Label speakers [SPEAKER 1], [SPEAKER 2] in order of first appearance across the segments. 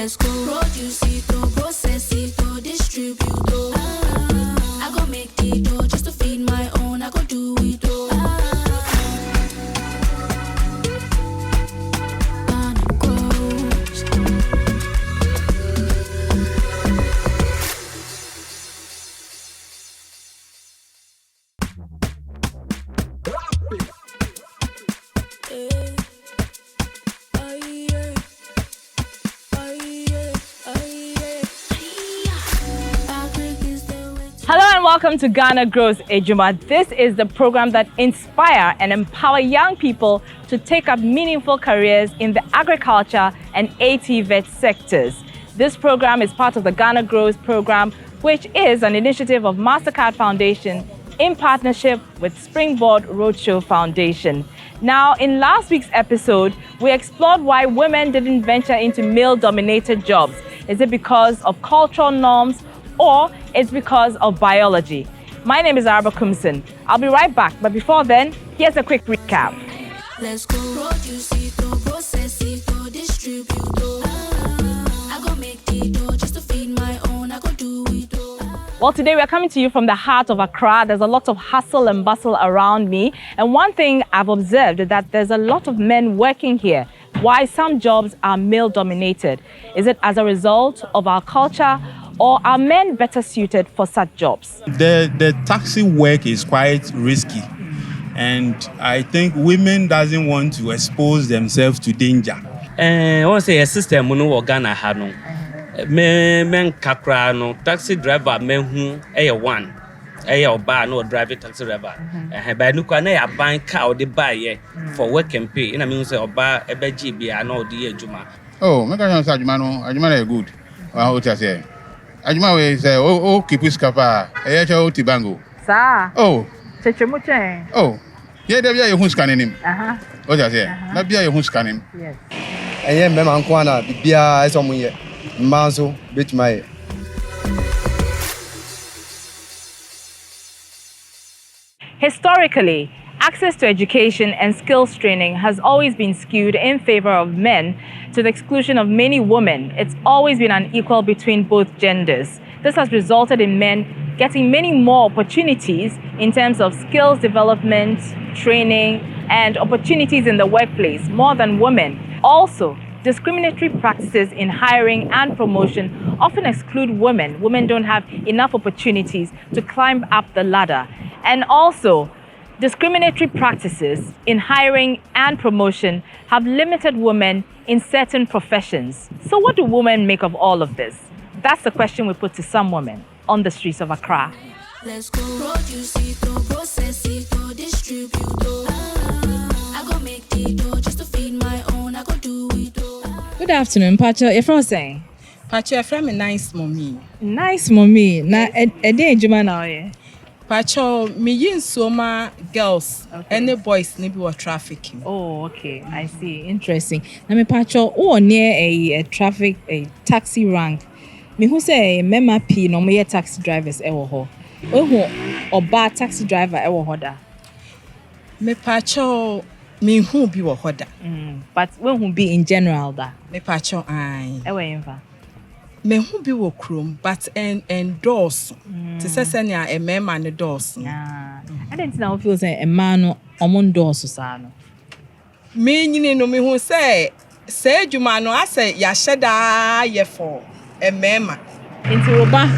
[SPEAKER 1] Let's go. Produce it, process it, distribute it. I go make the dough just to feed my own. I go do it.
[SPEAKER 2] Hello and welcome to Ghana Grows Ejuma. This is the program that inspire and empower young people to take up meaningful careers in the agriculture and ATVET sectors. This program is part of the Ghana Grows program, which is an initiative of MasterCard Foundation in partnership with Springboard Roadshow Foundation. Now, in last week's episode, we explored why women didn't venture into male-dominated jobs. Is it because of cultural norms, or it's because of biology? My name is Araba Kumson. I'll be right back, but before then, here's a quick recap.
[SPEAKER 1] Let's go. Produce it, process it, distribute it. I go make the dough just to feed my own. I go do it.
[SPEAKER 2] Well, today we're coming to you from the heart of Accra. There's a lot of hustle and bustle around me. And one thing I've observed is that there's a lot of men working here. Why some jobs are male-dominated? Is it as a result of our culture, or are men better suited for such jobs?
[SPEAKER 3] The taxi work is quite risky, and I think women doesn't want to expose themselves to danger.
[SPEAKER 4] I want to say a system no Ghana ha no. Men kakra no taxi driver men who one. Oba no drive taxi driver. By no kwa na ya ban car the buy for work and pay. I mean say oba ebeji bia na odi ejuma.
[SPEAKER 5] Oh, make I say ajuma no, ajuma good. What you say? Ajuma we say oh keep skapa. E cha o tibango.
[SPEAKER 2] Sir.
[SPEAKER 5] Oh.
[SPEAKER 2] Chechemuche.
[SPEAKER 5] Oh. Yeah, there be hu scanning him. What you say? Na bia hu scanning.
[SPEAKER 2] Yes.
[SPEAKER 6] Eye me man kwa na bia eso mu ye. Manso bit my.
[SPEAKER 2] Historically, access to education and skills training has always been skewed in favor of men to the exclusion of many women. It's always been unequal between both genders. This has resulted in men getting many more opportunities in terms of skills development, training, and opportunities in the workplace more than women. Also, discriminatory practices in hiring and promotion often exclude women. Women don't have enough opportunities to climb up the ladder. And also, discriminatory practices in hiring and promotion have limited women in certain professions. So what do women make of all of this? That's the question we put to some women on the streets of Accra.
[SPEAKER 1] Let's go. Produce it, process it, distribute it. I go make the dough just to feed my own. I go do it.
[SPEAKER 2] Good afternoon, Pacho. You're from saying?
[SPEAKER 7] Pacho, you're from a nice mommy.
[SPEAKER 2] Nice mommy. Na a day Juma now, yeah.
[SPEAKER 7] Pacho, me yin soma girls and the boys maybe were trafficking.
[SPEAKER 2] Oh, okay. I see. Interesting. Now me Pacho, near a taxi rank. Me who say mema P no me taxi drivers ewo ho. Or bad taxi driver ewo ho da.
[SPEAKER 7] Me Pacho, me who be wo ho da.
[SPEAKER 2] But when who be in general da.
[SPEAKER 7] Me Pacho ai.
[SPEAKER 2] Ewo yemfa.
[SPEAKER 7] Me who be wo krom but endorse. To say senya a mema and endorse.
[SPEAKER 2] I didn't know feel say a man omon dorso sa no.
[SPEAKER 7] Me nyine no me who say adwuma no ase ya hyeda ye for a mema.
[SPEAKER 2] Inti oba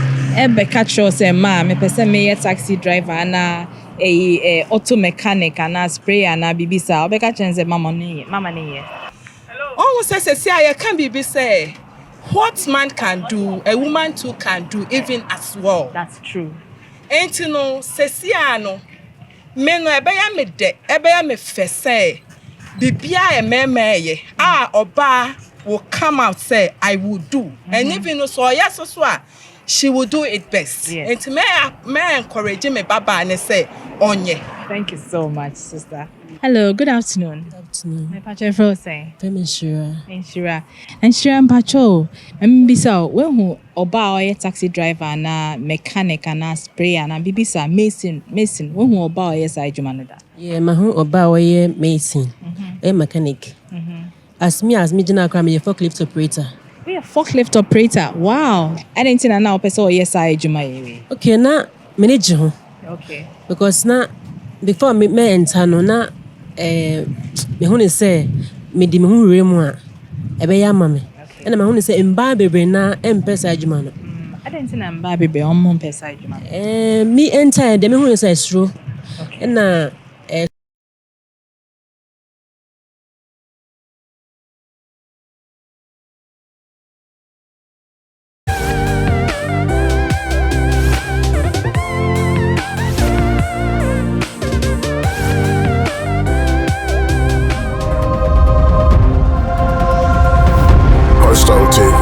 [SPEAKER 2] ebe catch say ma me pese me taxi driver na a auto mechanic na sprayer na bibisa obeka chenze mama ni ye.
[SPEAKER 7] Oh say I can be say what man can do, a woman too can do, even as well.
[SPEAKER 2] That's true.
[SPEAKER 7] Ain't you know, Ceciano, men no ebeya me de, ebeya me fese, bibia e meme oba will come out say I will do, and even no so yes so she will do it best.
[SPEAKER 2] Yes.
[SPEAKER 7] And me encourage me baba and say onye.
[SPEAKER 2] Thank you so much, sister. Hello, good afternoon.
[SPEAKER 8] Good afternoon.
[SPEAKER 2] My pacho fro say.
[SPEAKER 8] Inshira.
[SPEAKER 2] Inshira pacho. Mbisa we hu oba oye taxi driver na mechanic na sprayer na bibisa mason we hu oba oye sa adwuma no da.
[SPEAKER 8] Yeah, mahu oba oye mason. Mechanic. As me jina kra me forklift operator. We are forklift operator. Wow. I didn't know now person yes I juma.
[SPEAKER 9] Okay, na manage ho.
[SPEAKER 8] Okay.
[SPEAKER 9] Because na before me enter no na me hu ne say me di me hu re mu a ebe ya ma me. Na me hu ne say mba bebre na empesa adwuma no.
[SPEAKER 8] I didn't know mba bebre on pesa juma.
[SPEAKER 9] Me enter de me hu ne say suro.
[SPEAKER 8] Okay.
[SPEAKER 9] Na
[SPEAKER 10] Epesode TV,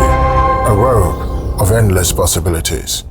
[SPEAKER 10] a world of endless possibilities.